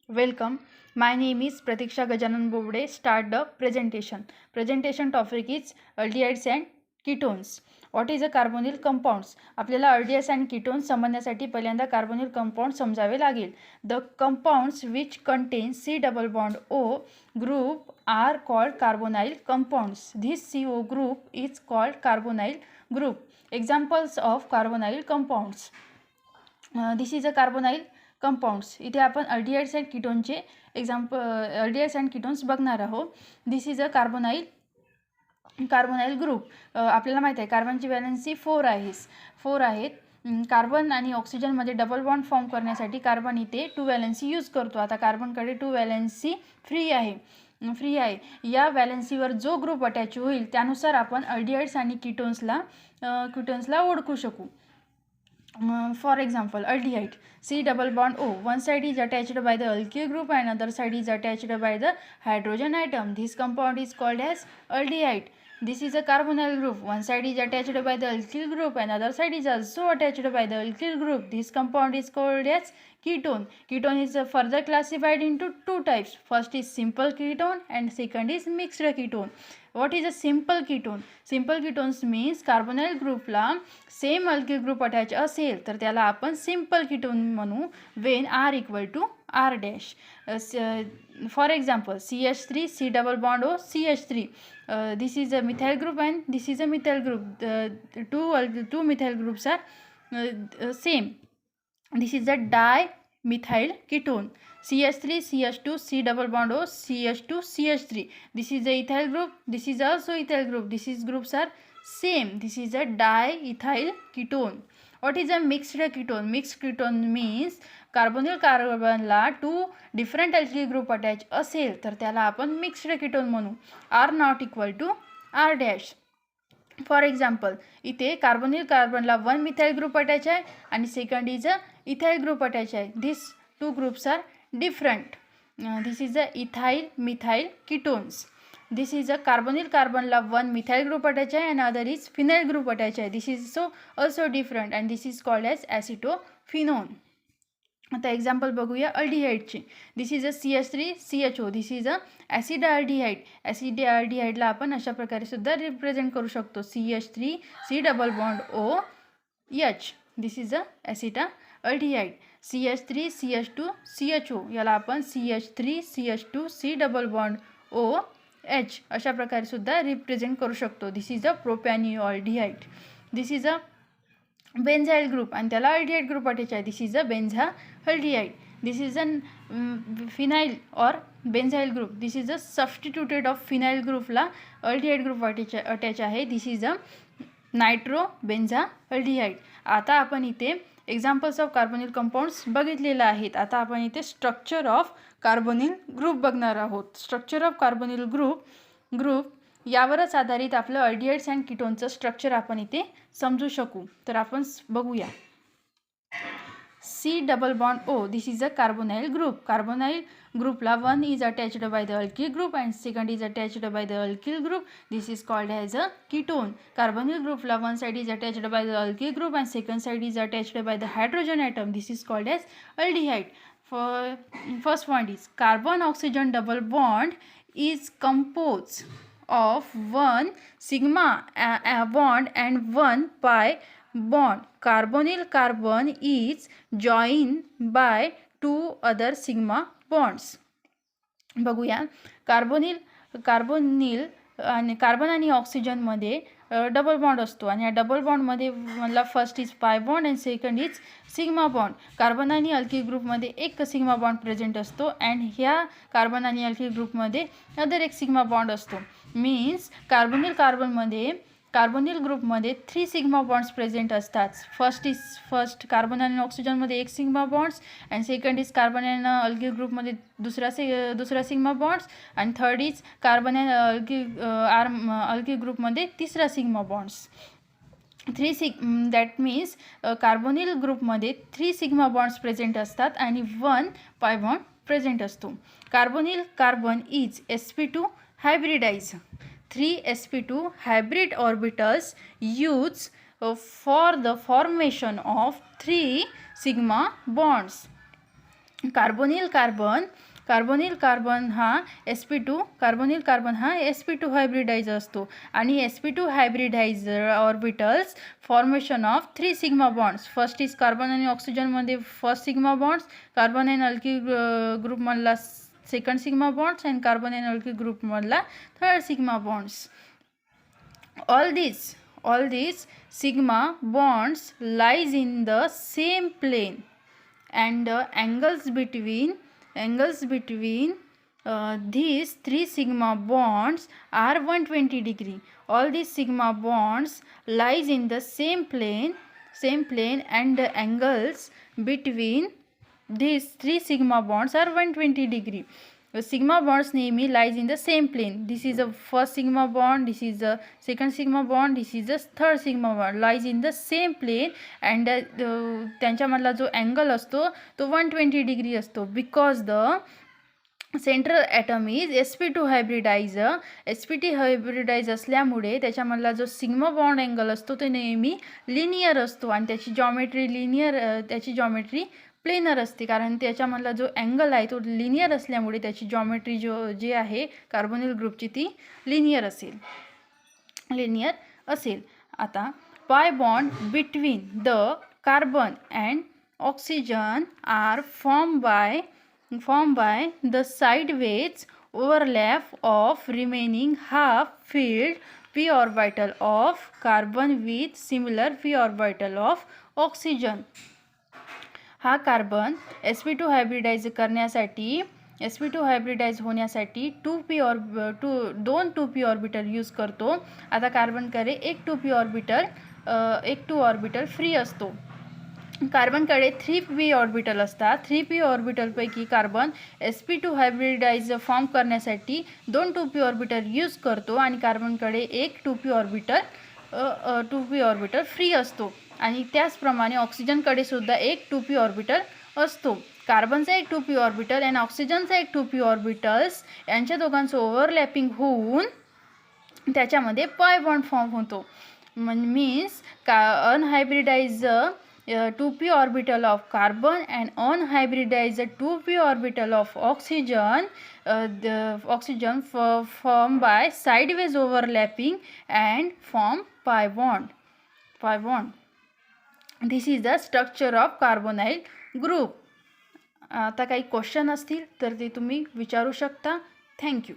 Welcome. My name is Pratiksha Gajanan Bobde. Start the presentation. Presentation topic is aldehydes and ketones. What is a carbonyl compounds? आपल्याला aldehydes and ketones समजण्यासाठी पहिल्यांदा carbonyl compound समजावे लागेल. The compounds which contain C double bond O group are called carbonyl compounds. This CO group is called carbonyl group. Examples of carbonyl compounds. This is a carbonyl compounds. इथे आपण aldehydes and कीटोनचे aldehydes and ketones बघणार आहोत. This is a carbonyl group. आपल्याला माहिती आहे कार्बनची valency 4 आहेत. कार्बन आणि ऑक्सिजनमध्ये डबल बॉन्ड फॉर्म करण्यासाठी कार्बन इथे 2 व्हॅलेन्सी यूज करतो. आता कार्बनकडे 2 व्हॅलेन्सी फ्री आहे. या व्हॅलेन्सीवर जो ग्रुप अटॅच होईल त्यानुसार आपण अल्डिहाइड्स आणि कीटोन्सला ओळखू शकू. For example, aldehyde C double bond O. One side is attached by the alkyl group and other side is attached by the hydrogen atom. This compound is called as aldehyde. This is a carbonyl group. One side is attached by the alkyl group and other side is also attached by the alkyl group. This compound is called as ketone. Ketone is further classified into two types. First is simple ketone and second is mixed ketone. What is a simple ketone? Simple ketones means carbonyl groupला same alkyl group attach असेल तर त्याला आपण simple ketone म्हणू when R equal to R dash. For example, CH3 C double bond O CH3. This is a methyl group and this is a methyl group. The two methyl groups are same. This is a dimethyl ketone. CH3 CH2 C double bond O CH2 CH3. This is a ethyl group. This is also ethyl group. These groups are same. This is a diethyl ketone. What is a mixed ketone? Mixed ketone means carbonyl कार्बनला 2 different alkyl group attach असेल तर त्याला आपण mixed ketone म्हणू. R not equal to R dash. For example इथे carbonyl कार्बनला 1 methyl group attach आहे आणि second is a ethyl group attach आहे. This 2 groups are different. This is a ethyl methyl ketones. This is a carbonyl carbonला 1 methyl group attached आहे and other is phenyl group attached आहे. This is also different and this is called as acetophenone. आता example बघूया अल्डिहाइडचे. This is a CH3 CHO. This is a acid aldehyde. Acid अल्डिहाइडला आपण अशा प्रकारे सुद्धा रिप्रेझेंट करू शकतो. CH3 C double bond O H. This is a acid aldehyde. CH3 CH2 CHO याला आपण CH3 CH2 C double bond O H अशा प्रकारे सुद्धा रिप्रेझेंट करू शकतो. This is a propionaldehyde. This is a benzyl group आणि त्याला aldehyde group attach आहे. This is a benzaldehyde. This is a phenyl और benzyl group. This is a substituted of phenyl ग्रुपला अल्डिहाइड ग्रुप अटॅच आहे. This is a nitro benzaldehyde. आता आपण इथे examples of carbonyl compounds बघितलेलं आहेत. आता आपण इथे स्ट्रक्चर ऑफ कार्बोनिल ग्रुप बघणार आहोत. स्ट्रक्चर ऑफ कार्बोनिल ग्रुप यावरच आधारित आपलं अल्डिहाइड्स अँड कीटोनचं स्ट्रक्चर आपण इथे समजू शकू. तर आपण बघूया. C double bond O. This is a carbonyl group. Carbonyl groupला 1 is attached by the alkyl group and second is attached by the alkyl group. This is called as a ketone. Carbonyl groupला 1 side is attached by the alkyl group and second side is attached by the hydrogen atom. This is called as aldehyde. For first point is carbon oxygen double bond is composed of 1 sigma bond and 1 pi bond. Carbonyl carbon is joined by 2 other sigma bonds. बघूया. Carbonyl आणि carbon आणि ऑक्सिजनमध्ये double bond असतो आणि या double बॉन्डमध्ये मला first is pi bond and second is sigma bond. Carbon आणि alkyl ग्रुपमध्ये एक सिग्मा बॉन्ड प्रेझेंट असतो अँड ह्या कार्बन आणि अल्किल ग्रुपमध्ये अदर एक सिग्मा बॉन्ड असतो. मीन्स कार्बोनिल ग्रुपमध्ये 3 सिग्मा बॉन्ड्स प्रेझेंट असतात. फर्स्ट कार्बन आणि ऑक्सिजनमध्ये एक sigma bonds and second is carbon and alkyl ग्रुपमध्ये दुसरा sigma bonds and third is carbon and alkyl ग्रुपमध्ये तिसरा sigma bonds. That means carbonyl ग्रुपमध्ये 3 सिग्मा बॉन्ड्स प्रेझेंट असतात आणि 1 पाय बॉन्ड प्रेझेंट असतो. Carbonyl carbon is sp2 hybridise. 3 sp2 hybrid orbitals used for the formation of 3 sigma bonds. Carbonyl carbon हा sp2 carbonyl carbon हा sp2 hybridise असतो आणि sp2 hybridise orbitals formation of 3 sigma bonds. First is carbon आणि ऑक्सिजनमध्ये first sigma bonds, carbon and alkyl ग्रुपमधला second sigma bonds and carbon and alkyl ग्रुपमधला third sigma bonds. All these sigma bonds lies in the same plane and the angles between these 3 sigma bonds are 120 degree. All these sigma bonds lies in the same plane and the angles between these 3 sigma bonds are 120 degree. The sigma bonds नेहमी lies in the same plane. This is the first sigma bond, this is the second sigma bond, this is the third sigma bond, lies in the same plane and त्यांच्यामधला जो angle असतो तो 120 degree असतो. Because the central atom is sp2 hybridise. sp2 hybridise असल्यामुळे त्याच्यामधला जो sigma bond angle असतो तो नेहमी लिनियर असतो आणि त्याची जॉमेट्री प्लेनर असते, कारण त्याच्यामधला जो अँगल आहे तो लिनियर असल्यामुळे त्याची जॉमेट्री जी आहे कार्बोनिल ग्रुपची ती लिनियर असेल. आता pi bond between the carbon and oxygen are form by the sideways overlap of remaining half filled p orbital of carbon with similar p orbital of oxygen. हा carbon sp2 hybridise होण्यासाठी 2p orbital use करतो. आता कार्बनकडे एक 2p orbital free असतो. कार्बनकडे 3p orbital असतात. 3p ऑर्बिटलपैकी carbon sp2 hybridise form करण्यासाठी 2 2p orbital use करतो आणि कार्बनकडे एक 2p ऑर्बिटल फ्री असतो. आणि त्याचप्रमाणे ऑक्सिजनकडे सुद्धा एक 2p ऑर्बिटल असतो. कार्बनचा एक 2p ऑर्बिटल आणि ऑक्सिजनचा एक 2p ऑर्बिटल्स यांच्या दोघांचं ओव्हरलॅपिंग होऊन त्याच्यामध्ये पाय बॉन्ड फॉर्म होतो. Means unhybridised 2p orbital of carbon and unhybridized 2p orbital of oxygen, the oxygen formed by sideways overlapping and form pi bond. This is the structure of carbonyl group. आता काही question असतील तर ते तुम्ही विचारू शकता. Thank you.